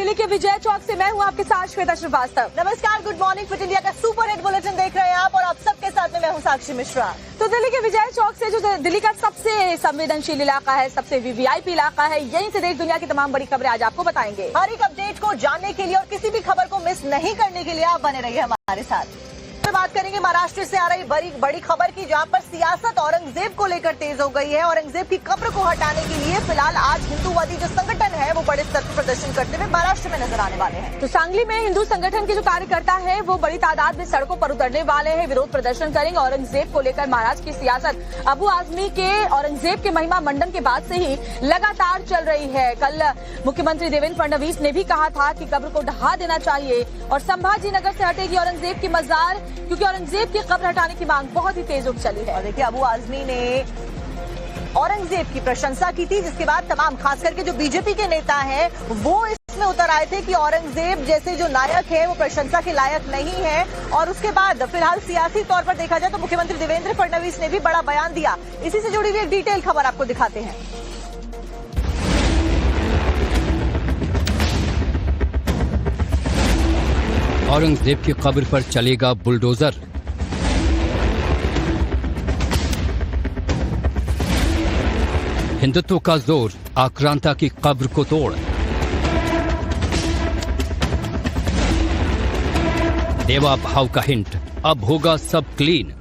दिल्ली के विजय चौक से मैं हूं आपके साथ श्वेता श्रीवास्तव। नमस्कार, गुड मॉर्निंग। फिट इंडिया का सुपर हिट बुलेटिन देख रहे हैं आप और आप सबके साथ में मैं हूं साक्षी मिश्रा। तो दिल्ली के विजय चौक से जो दिल्ली का सबसे संवेदनशील इलाका है, सबसे वीवीआईपी इलाका है, यहीं से देश दुनिया की तमाम बड़ी खबरें आज आपको बताएंगे। हर एक अपडेट को जानने के लिए और किसी भी खबर को मिस नहीं करने के लिए आप बने रहिए हमारे साथ। बात करेंगे महाराष्ट्र से आ रही बड़ी खबर की, जहां पर सियासत औरंगजेब को लेकर तेज हो गई है। औरंगजेब की कब्र को हटाने के लिए फिलहाल आज हिंदूवादी जो संगठन है वो बड़े स्तर पर प्रदर्शन करते हुए महाराष्ट्र में नजर आने वाले हैं। तो सांगली में हिंदू संगठन के जो कार्यकर्ता है वो बड़ी तादाद में सड़कों पर उतरने वाले हैं, विरोध प्रदर्शन करेंगे। औरंगजेब को लेकर महाराष्ट्र की सियासत अबू आजमी के औरंगजेब के महिमा मंडन के बाद से ही लगातार चल रही है। कल मुख्यमंत्री देवेंद्र फडणवीस ने भी कहा था कि कब्र को ढहा देना चाहिए और संभाजी नगर से हटेगी औरंगजेब की मजार, क्योंकि औरंगजेब की कब्र हटाने की मांग बहुत ही तेज उठ चली है। और देखिए, अबू आजमी ने औरंगजेब की प्रशंसा की थी, जिसके बाद तमाम खास करके जो बीजेपी के नेता हैं वो इसमें उतर आए थे कि औरंगजेब जैसे जो नायक है वो प्रशंसा के लायक नहीं है। और उसके बाद फिलहाल सियासी तौर पर देखा जाए तो मुख्यमंत्री देवेंद्र फडणवीस ने भी बड़ा बयान दिया। इसी से जुड़ी हुई एक डिटेल खबर आपको दिखाते हैं। औरंगजेब की कब्र पर चलेगा बुलडोजर। हिंदुत्व का जोर आक्रांता की कब्र को तोड़। देवा भाव का हिंट, अब होगा सब क्लीन।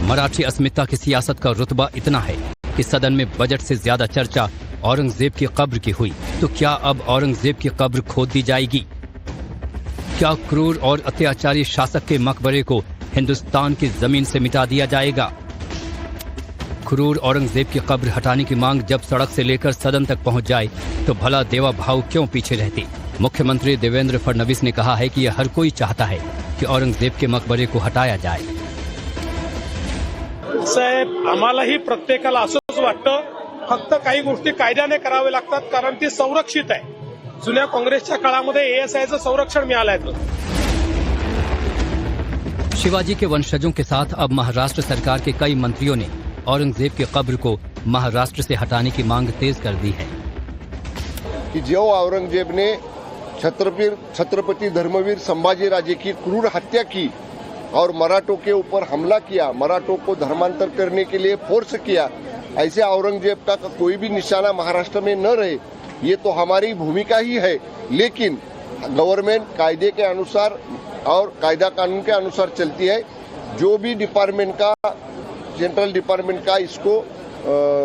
मराठी अस्मिता की सियासत का रुतबा इतना है कि सदन में बजट से ज्यादा चर्चा औरंगजेब की कब्र की हुई। तो क्या अब औरंगजेब की कब्र खोद दी जाएगी? क्या क्रूर और अत्याचारी शासक के मकबरे को हिंदुस्तान की जमीन से मिटा दिया जाएगा? क्रूर औरंगजेब की कब्र हटाने की मांग जब सड़क से लेकर सदन तक पहुंच जाए तो भला देवा भाव क्यों पीछे रहते? मुख्यमंत्री देवेंद्र फडणवीस ने कहा है कि यह हर कोई चाहता है कि औरंगजेब के मकबरे को हटाया जाए। साहेब, आम्हालाही प्रत्येकाला असंच वाटतं, फक्त काही गोष्टी कायद्याने कराव्या लागतात, कारण ती संरक्षित आहे। जुन्या काँग्रेसच्या काळामध्ये एएसआयचं संरक्षण मिळालं। शिवाजी के वंशजों के साथ अब महाराष्ट्र सरकार के कई मंत्रियों ने औरंगजेब की कब्र को महाराष्ट्र से हटाने की मांग तेज कर दी है कि जो औरंगजेब ने छत्रपति धर्मवीर संभाजी राजे की क्रूर हत्या की और मराठों के ऊपर हमला किया, मराठों को धर्मांतर करने के लिए फोर्स किया, ऐसे औरंगजेब का कोई भी निशाना महाराष्ट्र में न रहे, ये तो हमारी भूमिका ही है। लेकिन गवर्नमेंट कायदे के अनुसार और कायदा कानून के अनुसार चलती है। जो भी डिपार्टमेंट का, सेंट्रल डिपार्टमेंट का इसको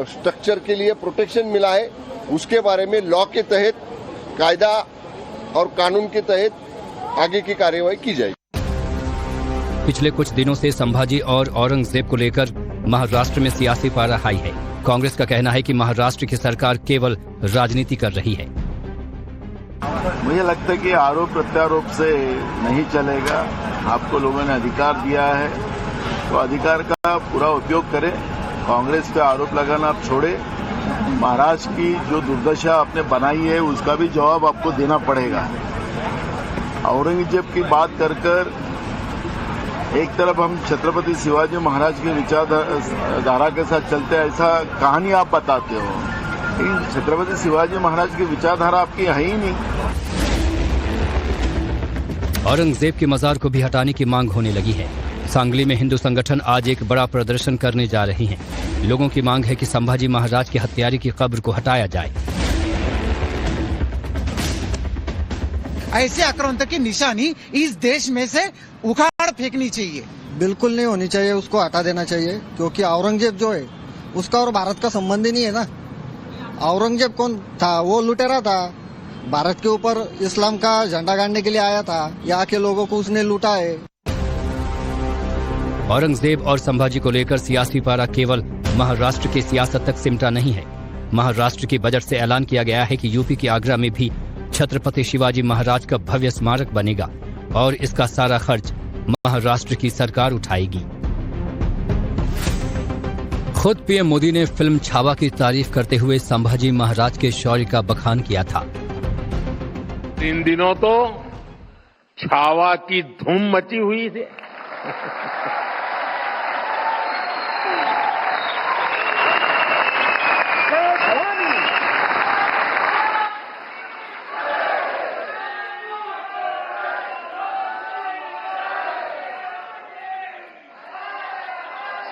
स्ट्रक्चर के लिए प्रोटेक्शन मिला है, उसके बारे में लॉ के तहत, कायदा और कानून के तहत आगे की कार्यवाही की जाएगी। पिछले कुछ दिनों से संभाजी और औरंगजेब को लेकर महाराष्ट्र में सियासी पारा हाई है। कांग्रेस का कहना है कि महाराष्ट्र की सरकार केवल राजनीति कर रही है। मुझे लगता है कि आरोप प्रत्यारोप से नहीं चलेगा। आपको लोगों ने अधिकार दिया है तो अधिकार का पूरा उपयोग करें। कांग्रेस पे आरोप लगाना आप छोड़े। महाराष्ट्र की जो दुर्दशा आपने बनाई है उसका भी जवाब आपको देना पड़ेगा। औरंगजेब की बात कर एक तरफ हम छत्रपति शिवाजी महाराज की विचारधारा के साथ चलते हैं, ऐसा कहानी आप बताते हो, लेकिन छत्रपति शिवाजी महाराज की विचारधारा आपकी है ही नहीं। औरंगजेब की मजार को भी हटाने की मांग होने लगी है। सांगली में हिंदू संगठन आज एक बड़ा प्रदर्शन करने जा रही हैं। लोगों की मांग है कि संभाजी महाराज के हत्यारे की कब्र को हटाया जाए। ऐसे आक्रांता की निशानी इस देश में से उखाड़ फेंकनी चाहिए। बिल्कुल नहीं होनी चाहिए, उसको हटा देना चाहिए, क्योंकि औरंगजेब जो है उसका और भारत का संबंध ही नहीं है ना। औरंगजेब कौन था? वो लुटेरा था, भारत के ऊपर इस्लाम का झंडा गाड़ने के लिए आया था, यहाँ के लोगों को उसने लूटा है। औरंगजेब और संभाजी को लेकर सियासी पारा केवल महाराष्ट्र की सियासत तक सिमटा नहीं है। महाराष्ट्र की बजट से ऐलान किया गया है कि यूपी के आगरा में भी छत्रपति शिवाजी महाराज का भव्य स्मारक बनेगा और इसका सारा खर्च महाराष्ट्र की सरकार उठाएगी। खुद पीएम मोदी ने फिल्म छावा की तारीफ करते हुए संभाजी महाराज के शौर्य का बखान किया था। इन दिनों तो छावा की धूम मची हुई थी।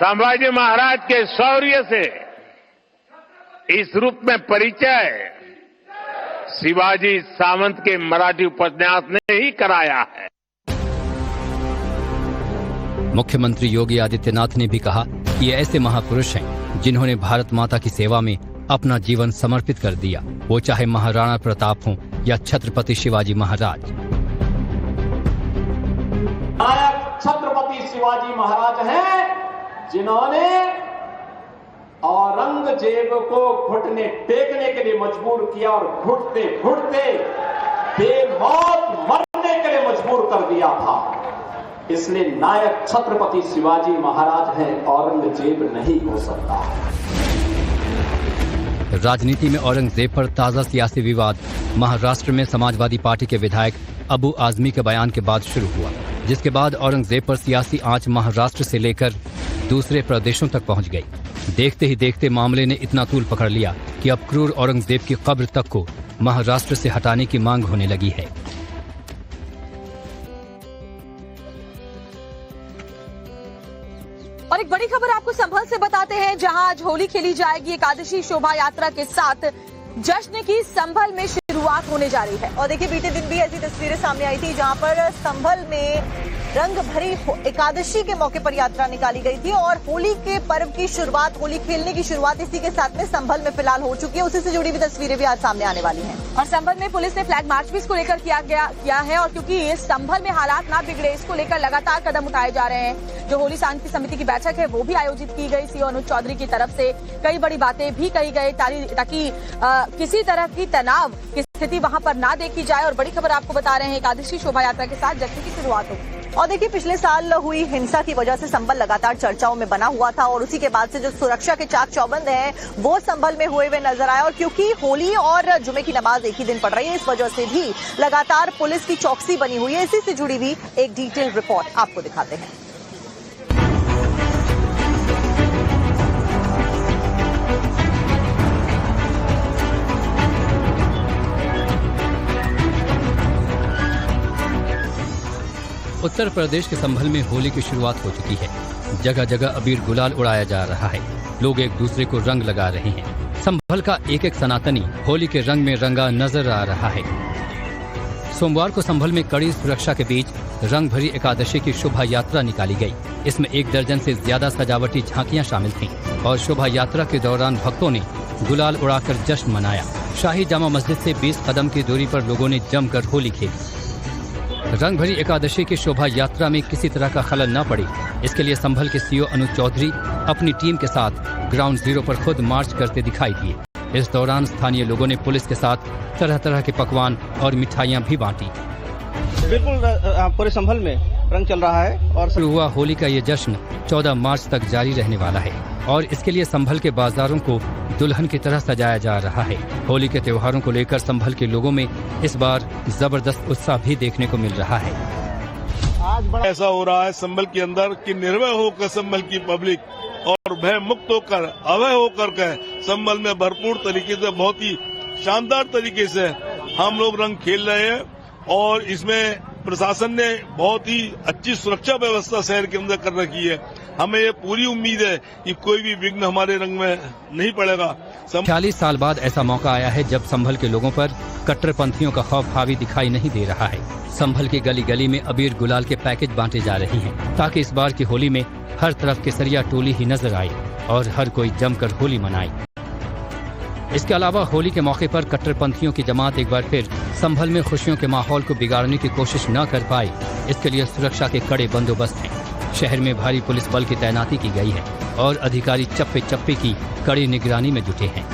संभाजी महाराज के शौर्य से इस रूप में परिचय शिवाजी सावंत के मराठी उपन्यास ने ही कराया है। मुख्यमंत्री योगी आदित्यनाथ ने भी कहा कि ये ऐसे महापुरुष हैं जिन्होंने भारत माता की सेवा में अपना जीवन समर्पित कर दिया, वो चाहे महाराणा प्रताप हों या छत्रपति शिवाजी महाराज। नायक छत्रपति शिवाजी महाराज हैं जिन्होंने औरंगजेब को घुटने टेकने के लिए मजबूर किया और घुटते घुटते बेमौत मरने के लिए मजबूर कर दिया था। इसलिए नायक छत्रपति शिवाजी महाराज हैं, औरंगजेब नहीं हो सकता। राजनीति में औरंगजेब पर ताजा सियासी विवाद महाराष्ट्र में समाजवादी पार्टी के विधायक अबू आजमी के बयान के बाद शुरू हुआ, जिसके बाद औरंगजेब पर सियासी आंच महाराष्ट्र से लेकर दूसरे प्रदेशों तक पहुंच गई। देखते ही देखते मामले ने इतना तूल पकड़ लिया कि अब क्रूर औरंगजेब की कब्र तक को महाराष्ट्र से हटाने की मांग होने लगी है। और एक बड़ी खबर आपको संभल से बताते हैं, जहां आज होली खेली जाएगी। एकादशी शोभा यात्रा के साथ जश्न की संभल में शुरुआत होने जा रही है। और देखिए, बीते दिन भी ऐसी तस्वीरें सामने आई थी जहां पर संभल में रंग भरी एकादशी के मौके पर यात्रा निकाली गई थी और होली के पर्व की शुरुआत, होली खेलने की शुरुआत इसी के साथ में संभल में फिलहाल हो चुकी है। उसी से जुड़ी हुई तस्वीरें भी आज सामने आने वाली हैं। और संभल में पुलिस ने फ्लैग मार्च भी इसको लेकर किया है और क्योंकि संभल में हालात ना बिगड़े, इसको लेकर लगातार कदम उठाए जा रहे हैं। जो होली शांति समिति की बैठक है वो भी आयोजित की गई। सीओ अनुज चौधरी की तरफ से कई बड़ी बातें भी कही गई ताकि किसी तरह की तनाव की स्थिति वहां पर ना देखी जाए। और बड़ी खबर आपको बता रहे हैं, एकादशी शोभा यात्रा के साथ जश्न की शुरुआत होगी। और देखिए, पिछले साल हुई हिंसा की वजह से संभल लगातार चर्चाओं में बना हुआ था और उसी के बाद से जो सुरक्षा के चाक चौबंद हैं वो संभल में हुए हुए नजर आए। और क्योंकि होली और जुमे की नमाज एक ही दिन पड़ रही है, इस वजह से भी लगातार पुलिस की चौकसी बनी हुई है। इसी से जुड़ी हुई एक डिटेल रिपोर्ट आपको दिखाते हैं। उत्तर प्रदेश के संभल में होली की शुरुआत हो चुकी है। जगह जगह अबीर गुलाल उड़ाया जा रहा है, लोग एक दूसरे को रंग लगा रहे हैं। संभल का एक एक सनातनी होली के रंग में रंगा नजर आ रहा है। सोमवार को संभल में कड़ी सुरक्षा के बीच रंग भरी एकादशी की शोभा यात्रा निकाली गई। इसमें 1 दर्जन से ज्यादा सजावटी झांकियां शामिल थीं और शोभा यात्रा के दौरान भक्तों ने गुलाल उड़ाकर जश्न मनाया। शाही जामा मस्जिद से 20 कदम की दूरी पर लोगों ने जमकर होली खेली। रंग भरी एकादशी की शोभा यात्रा में किसी तरह का खलल न पड़े, इसके लिए संभल के सीओ अनुज चौधरी अपनी टीम के साथ ग्राउंड जीरो पर खुद मार्च करते दिखाई दिए। इस दौरान स्थानीय लोगों ने पुलिस के साथ तरह तरह के पकवान और मिठाइयां भी बांटी। बिल्कुल पूरे संभल में रंग चल रहा है और शुरू हुआ होली का ये जश्न 14 मार्च तक जारी रहने वाला है और इसके लिए संभल के बाजारों को दुल्हन की तरह सजाया जा रहा है। होली के त्योहारों को लेकर संभल के लोगों में इस बार जबरदस्त उत्साह भी देखने को मिल रहा है। आज ऐसा हो रहा है संभल के अंदर कि निर्भय होकर संभल की पब्लिक और भय मुक्त होकर, अभय होकर के संभल में भरपूर तरीके से, बहुत ही शानदार तरीके से हम लोग रंग खेल रहे हैं। और इसमें प्रशासन ने बहुत ही अच्छी सुरक्षा व्यवस्था शहर के अंदर कर रखी है। हमें ये पूरी उम्मीद है कि कोई भी विघ्न हमारे रंग में नहीं पड़ेगा। 40 साल बाद ऐसा मौका आया है जब संभल के लोगों पर कट्टरपंथियों का खौफ हावी दिखाई नहीं दे रहा है। संभल की गली गली में अबीर गुलाल के पैकेज बांटे जा रहे हैं ताकि इस बार की होली में हर तरफ केसरिया टोली ही नजर आए और हर कोई जमकर होली मनाए। इसके अलावा होली के मौके पर कट्टरपंथियों की जमात एक बार फिर संभल में खुशियों के माहौल को बिगाड़ने की कोशिश न कर पाए, इसके लिए सुरक्षा के कड़े बंदोबस्त हैं। शहर में भारी पुलिस बल की तैनाती की गई है और अधिकारी चप्पे चप्पे की कड़ी निगरानी में जुटे हैं।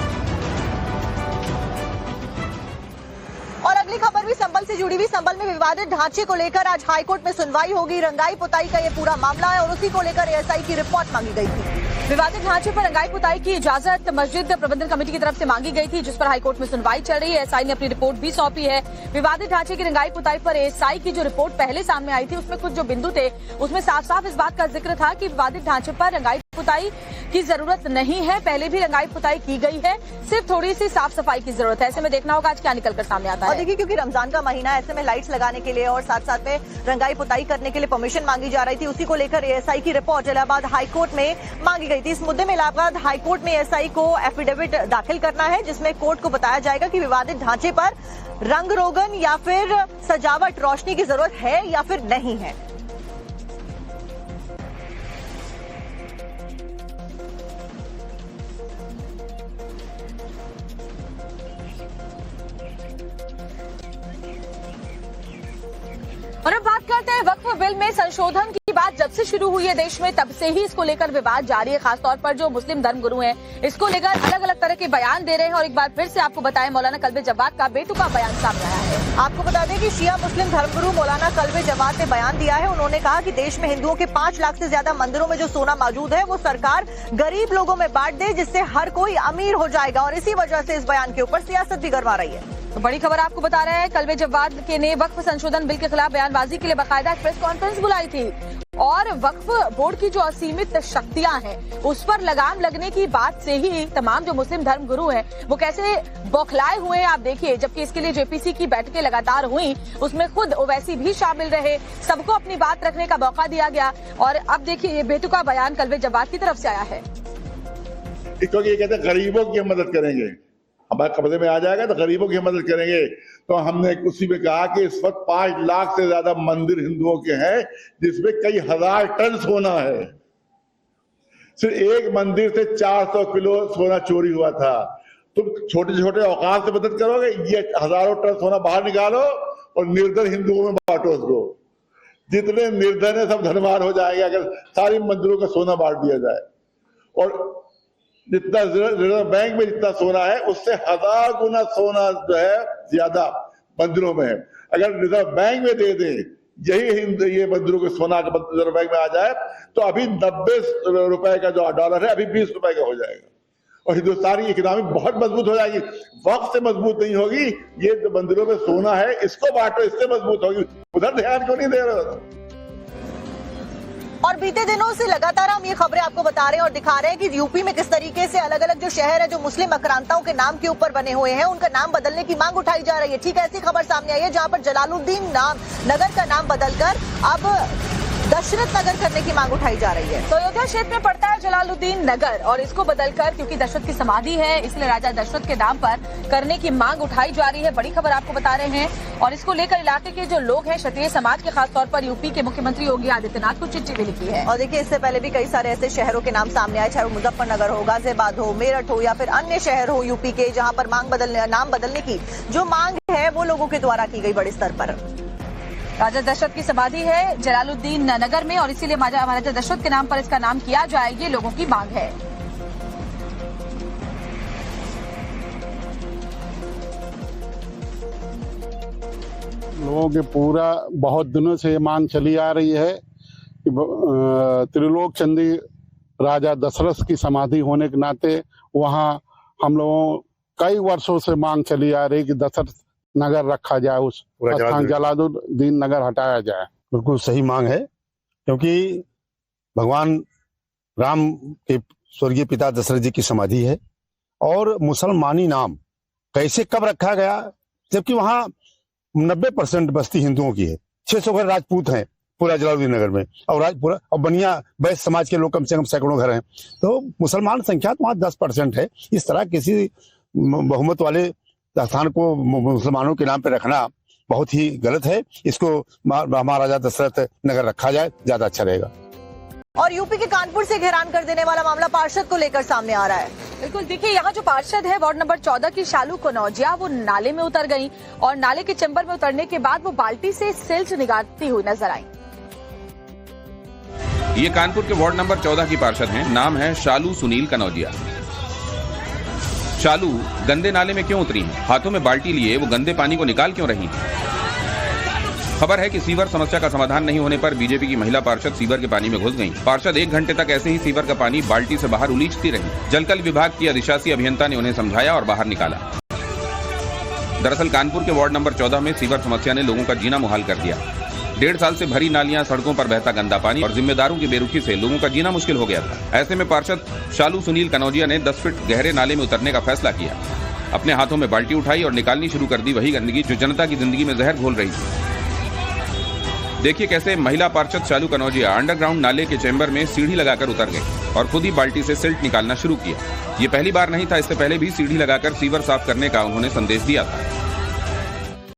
और अगली खबर भी संभल से जुड़ी हुई। संभल में विवादित ढांचे को लेकर आज हाईकोर्ट में सुनवाई होगी। रंगाई पुताई का ये पूरा मामला है और उसी को लेकर एएसआई की रिपोर्ट मांगी गई थी। विवादित ढांचे पर रंगाई पुताई की इजाजत मस्जिद प्रबंधन कमेटी की तरफ से मांगी गई थी, जिस पर हाईकोर्ट में सुनवाई चल रही है। एएसआई ने अपनी रिपोर्ट भी सौंपी है। विवादित ढांचे की रंगाई पुताई पर एएसआई की जो रिपोर्ट पहले सामने आई थी उसमें कुछ जो बिंदु थे उसमें साफ साफ इस बात का जिक्र था कि विवादित ढांचे पर रंगाई पुताई की जरूरत नहीं है, पहले भी रंगाई पुताई की गई है, सिर्फ थोड़ी सी साफ सफाई की जरूरत है। ऐसे में देखना होगा आज क्या निकलकर सामने आता है। और देखिए, क्योंकि रमजान का महीना है, ऐसे में लाइट्स लगाने के लिए और साथ साथ में रंगाई पुताई करने के लिए परमिशन मांगी जा रही थी। उसी को लेकर एएसआई की रिपोर्ट इलाहाबाद हाईकोर्ट में मांगी गई थी। इस मुद्दे में इलाहाबाद हाईकोर्ट में एएसआई को एफिडेविट दाखिल करना है, जिसमें कोर्ट को बताया जाएगा कि विवादित ढांचे पर रंग रोगन या फिर सजावट रोशनी की जरूरत है या फिर नहीं है। और अब बात करते हैं वक्फ बिल में संशोधन की बात जब से शुरू हुई है देश में, तब से ही इसको लेकर विवाद जारी है। खासतौर पर जो मुस्लिम धर्मगुरु हैं, इसको लेकर अलग अलग तरह के बयान दे रहे हैं। और एक बार फिर से आपको बताएं, मौलाना कल्बे जवाद का बेतुका बयान सामने आया है। आपको बता दें कि शिया मुस्लिम धर्मगुरु मौलाना कल्बे जवाद ने बयान दिया है। उन्होंने कहा कि देश में हिंदुओं के 5 लाख से ज्यादा मंदिरों में जो सोना मौजूद है वो सरकार गरीब लोगों में बांट दे, जिससे हर कोई अमीर हो जाएगा। और इसी वजह से इस बयान के ऊपर सियासत भी गरमा रही है। तो बड़ी खबर आपको बता रहे हैं, कल्बे जवाद के ने वक्फ संशोधन बिल के खिलाफ बयानबाजी के लिए बाकायदा प्रेस कॉन्फ्रेंस बुलाई थी और वक्फ बोर्ड की जो असीमित शक्तियां हैं उस पर लगाम लगने की बात से ही तमाम जो मुस्लिम धर्मगुरु हैं वो कैसे बौखलाए हुए हैं आप देखिए। जबकि इसके लिए जेपीसी की बैठकें लगातार हुई, उसमें खुद ओवैसी भी शामिल रहे, सबको अपनी बात रखने का मौका दिया गया। और अब देखिए ये बेतुका बयान कल्बे जवाद की तरफ से आया है। क्योंकि ये कहते हैं गरीबों की मदद करेंगे, हमारे कब्जे में आ जाएगा तो गरीबों की मदद करेंगे। तो हमने उसी में कहा कि इस वक्त 5 लाख से ज्यादा मंदिर हिंदुओं के हैं, जिसमें कई हजार टन सोना है। सिर्फ एक मंदिर से 400 किलो सोना चोरी हुआ था। तुम छोटे छोटे औकात से मदद करोगे, ये हजारों टन सोना बाहर निकालो और निर्धन हिंदुओं में बांटो उसको। जितने निर्धन है सब धनवान हो जाएंगे अगर सारी मंदिरों का सोना बांट दिया जाए। और जितना रिजर्व बैंक में जितना सोना है उससे 1000 गुना सोना जो है ज्यादा मंदिरों में है। अगर रिजर्व बैंक में दे दें ये मंदिरों के सोना रिजर्व बैंक में आ जाए तो अभी 90 रुपए का जो डॉलर है अभी 20 रुपए का हो जाएगा और हिंदुस्तान की इकोनॉमी बहुत मजबूत हो जाएगी। वक्त से मजबूत नहीं होगी, ये जो मंदिरों में सोना है इसको बांटो, इससे मजबूत होगी। उधर ध्यान क्यों नहीं दे रहे हो? और बीते दिनों से लगातार हम ये खबरें आपको बता रहे हैं और दिखा रहे हैं कि यूपी में किस तरीके से अलग अलग जो शहर है जो मुस्लिम आक्रांताओं के नाम के ऊपर बने हुए हैं उनका नाम बदलने की मांग उठाई जा रही है। ठीक ऐसी खबर सामने आई है जहां पर जलालुद्दीन नगर का नाम बदलकर अब दशरथ नगर करने की मांग उठाई जा रही है। तो अयोध्या क्षेत्र में पड़ता है जलालुद्दीन नगर और इसको बदलकर, क्योंकि दशरथ की समाधि है इसलिए राजा दशरथ के नाम पर करने की मांग उठाई जा रही है। बड़ी खबर आपको बता रहे हैं और इसको लेकर इलाके के जो लोग हैं क्षत्रिय समाज के, खासतौर पर यूपी के मुख्यमंत्री योगी आदित्यनाथ को चिट्ठी भी लिखी है। और देखिए, इससे पहले भी कई सारे ऐसे शहरों के नाम सामने आए, चाहे वो मुजफ्फरनगर हो, गाजियाबाद हो, मेरठ हो या फिर अन्य शहर हो यूपी के, जहां पर नाम बदलने की जो मांग है वो लोगों के द्वारा की गई बड़े स्तर पर। राजा दशरथ की समाधि है जलालुद्दीन नगर में और इसीलिए महाराजा दशरथ के नाम पर इसका नाम किया जाए, ये लोगों की मांग है। लोगों की पूरा बहुत दिनों से ये मांग चली आ रही है कि त्रिलोक चंदी राजा दशरथ की समाधि होने के नाते वहाँ हम लोगों कई वर्षों से मांग चली आ रही कि दशरथ नगर रखा जाए, उस स्थान जलालुद्दीन नगर हटाया जाए। बिल्कुल सही मांग है, क्योंकि भगवान राम के स्वर्गीय पिता दशरथ जी की समाधि है और मुसलमानी नाम कैसे कब रखा गया, जबकि वहाँ 90% बस्ती हिंदुओं की है, 600 घर राजपूत हैं पूरा जलालुद्दीन नगर में और बनिया बैस समाज के लोग कम से कम सैकड़ों घर हैं। तो मुसलमान संख्या तो वहाँ 10% है। इस तरह किसी बहुमत वाले स्थान को मुसलमानों के नाम पे रखना बहुत ही गलत है। इसको महाराजा दशरथ नगर रखा जाए, ज्यादा अच्छा रहेगा। और यूपी के कानपुर से हैरान कर देने वाला मामला पार्षद को लेकर सामने आ रहा है। बिल्कुल, देखिए यहाँ जो पार्षद है वार्ड नंबर 14 की शालू कनौजिया, वो नाले में उतर गई और नाले के चैम्बर में उतरने के बाद वो बाल्टी से सिल्ट निकालती हुई नजर आई। ये कानपुर के वार्ड नंबर 14 की पार्षद हैं, नाम है शालू सुनील कनौजिया। शालू गंदे नाले में क्यों उतरी, हाथों में बाल्टी लिए वो गंदे पानी को निकाल क्यों रही? खबर है कि सीवर समस्या का समाधान नहीं होने पर बीजेपी की महिला पार्षद सीवर के पानी में घुस गईं। पार्षद 1 घंटे तक ऐसे ही सीवर का पानी बाल्टी से बाहर उलीचती रही। जलकल विभाग की अधिशासी अभियंता ने उन्हें समझाया और बाहर निकाला। दरअसल कानपुर के वार्ड नंबर 14 में सीवर समस्या ने लोगों का जीना मुहाल कर दिया। 1.5 साल से भरी नालियां, सड़कों पर बहता गंदा पानी और जिम्मेदारों की बेरुखी से लोगों का जीना मुश्किल हो गया था। ऐसे में पार्षद शालू सुनील कनौजिया ने 10 फीट गहरे नाले में उतरने का फैसला किया। अपने हाथों में बाल्टी उठाई और निकालनी शुरू कर दी वही गंदगी जो जनता की जिंदगी में जहर घोल रही थी। देखिए कैसे महिला पार्षद शालू कनौजिया अंडरग्राउंड नाले के चैम्बर में सीढ़ी लगाकर उतर गए और खुद ही बाल्टी से सिल्ट निकालना शुरू किया। ये पहली बार नहीं था, इससे पहले भी सीढ़ी लगाकर सीवर साफ करने का उन्होंने संदेश दिया था।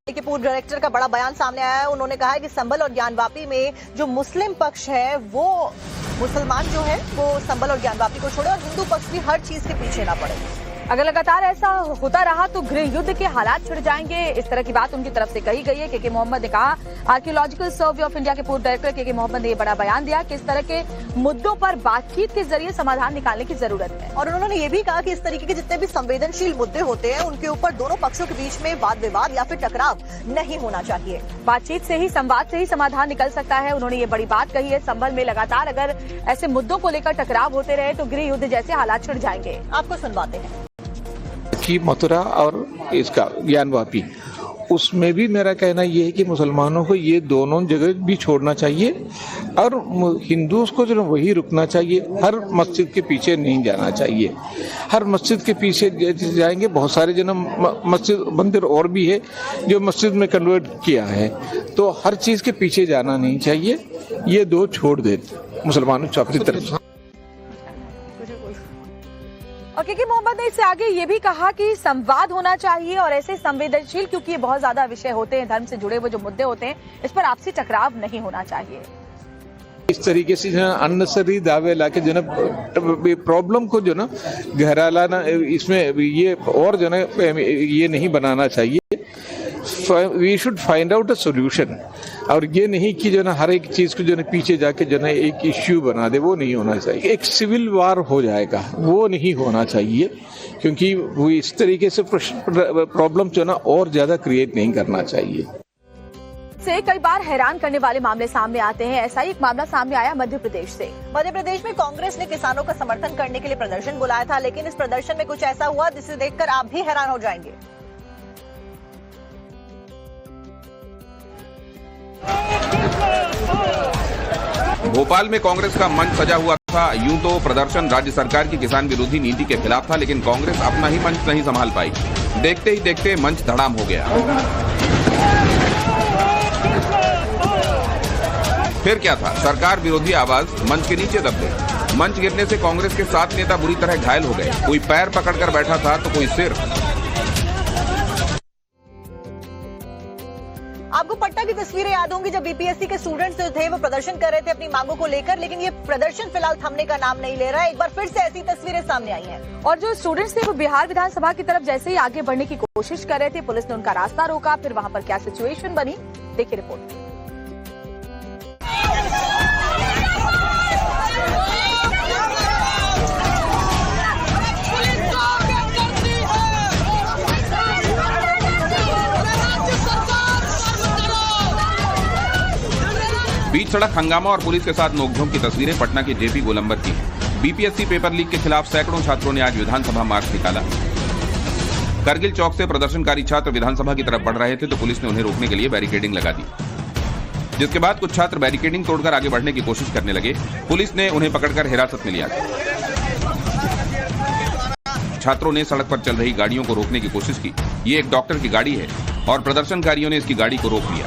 के पूर्व डायरेक्टर का बड़ा बयान सामने आया है। उन्होंने कहा है कि संभल और ज्ञानवापी में जो मुस्लिम पक्ष है वो मुसलमान जो है वो संभल और ज्ञानवापी को छोड़े और हिंदू पक्ष भी हर चीज के पीछे ना पड़े। अगर लगातार ऐसा होता रहा तो गृह युद्ध के हालात छिड़ जाएंगे। इस तरह की बात उनकी तरफ से कही गई है। के मोहम्मद ने कहा, आर्कियोलॉजिकल सर्वे ऑफ इंडिया के पूर्व डायरेक्टर के मोहम्मद ने ये बड़ा बयान दिया कि इस तरह के मुद्दों पर बातचीत के जरिए समाधान निकालने की जरूरत है। और उन्होंने ये भी कहा कि इस तरीके के जितने भी संवेदनशील मुद्दे होते हैं उनके ऊपर दोनों पक्षों के बीच में वाद विवाद या फिर टकराव नहीं होना चाहिए। बातचीत से ही, संवाद से ही समाधान निकल सकता है। उन्होंने ये बड़ी बात कही है। संभल में लगातार अगर ऐसे मुद्दों को लेकर टकराव होते रहे तो गृह युद्ध जैसे हालात छिड़ जाएंगे। आपको सुनवाते हैं की मथुरा और इसका ज्ञानवापी, उसमें भी मेरा कहना ये है कि मुसलमानों को ये दोनों जगह भी छोड़ना चाहिए और हिंदुओं को जो वही रुकना चाहिए। हर मस्जिद के पीछे नहीं जाना चाहिए। हर मस्जिद के पीछे जाएंगे, बहुत सारे जन्म मस्जिद मंदिर और भी है जो मस्जिद में कन्वर्ट किया है, तो हर चीज के पीछे जाना नहीं चाहिए। ये दो छोड़ दे मुसलमानों को अपनी तरफ। और के मोहम्मद ने इससे आगे ये भी कहा कि संवाद होना चाहिए और ऐसे संवेदनशील, क्योंकि ये बहुत ज्यादा विषय होते हैं, धर्म से जुड़े हुए जो मुद्दे होते हैं, इस पर आपसी टकराव नहीं होना चाहिए। इस तरीके से जो अननेसेसरी दावे लाके जो ना प्रॉब्लम को जो ना गहरा लाना, इसमें ये और जो ना ये नहीं बनाना चाहिए। We should find out a solution, और ये नहीं कि जो ना हर एक चीज को जो ना पीछे जाके जो ना एक इश्यू बना दे, वो नहीं होना चाहिए। एक सिविल वार हो जाएगा, वो नहीं होना चाहिए, क्योंकि वो इस तरीके से प्रॉब्लम जो ना और ज्यादा क्रिएट नहीं करना चाहिए। से कई बार हैरान करने वाले मामले सामने आते हैं। ऐसा ही एक मामला सामने आया मध्य प्रदेश से। मध्य प्रदेश में कांग्रेस ने किसानों का समर्थन करने के लिए प्रदर्शन बुलाया था, लेकिन इस प्रदर्शन में कुछ ऐसा हुआ जिसे देखकर आप भी हैरान हो जाएंगे। भोपाल में कांग्रेस का मंच सजा हुआ था। यूं तो प्रदर्शन राज्य सरकार की किसान विरोधी नीति के खिलाफ था, लेकिन कांग्रेस अपना ही मंच नहीं संभाल पाई। देखते ही देखते मंच धड़ाम हो गया। फिर क्या था, सरकार विरोधी आवाज मंच के नीचे दब गई। मंच गिरने से कांग्रेस के 7 नेता बुरी तरह घायल हो गए। कोई पैर पकड़कर बैठा था तो कोई सिर। आपको पटना की तस्वीरें याद होंगी जब बीपीएससी के स्टूडेंट्स जो थे वो प्रदर्शन कर रहे थे अपनी मांगों को लेकर, लेकिन ये प्रदर्शन फिलहाल थमने का नाम नहीं ले रहा है। एक बार फिर से ऐसी तस्वीरें सामने आई हैं। और जो स्टूडेंट्स थे वो बिहार विधानसभा की तरफ जैसे ही आगे बढ़ने की कोशिश कर रहे थे, पुलिस ने उनका रास्ता रोका। फिर वहां पर क्या सिचुएशन बनी, देखिए रिपोर्ट। बीच सड़क हंगामा और पुलिस के साथ नोकझोंक की तस्वीरें पटना के जेपी गोलंबर की हैं। बीपीएससी पेपर लीक के खिलाफ सैकड़ों छात्रों ने आज विधानसभा मार्च निकाला। करगिल चौक से प्रदर्शनकारी छात्र विधानसभा की तरफ बढ़ रहे थे तो पुलिस ने उन्हें रोकने के लिए बैरिकेडिंग लगा दी, जिसके बाद कुछ छात्र बैरिकेडिंग तोड़कर आगे बढ़ने की कोशिश करने लगे। पुलिस ने उन्हें पकड़कर हिरासत में लिया। छात्रों ने सड़क पर चल रही गाड़ियों को रोकने की कोशिश की। ये एक डॉक्टर की गाड़ी है और प्रदर्शनकारियों ने इसकी गाड़ी को रोक लिया।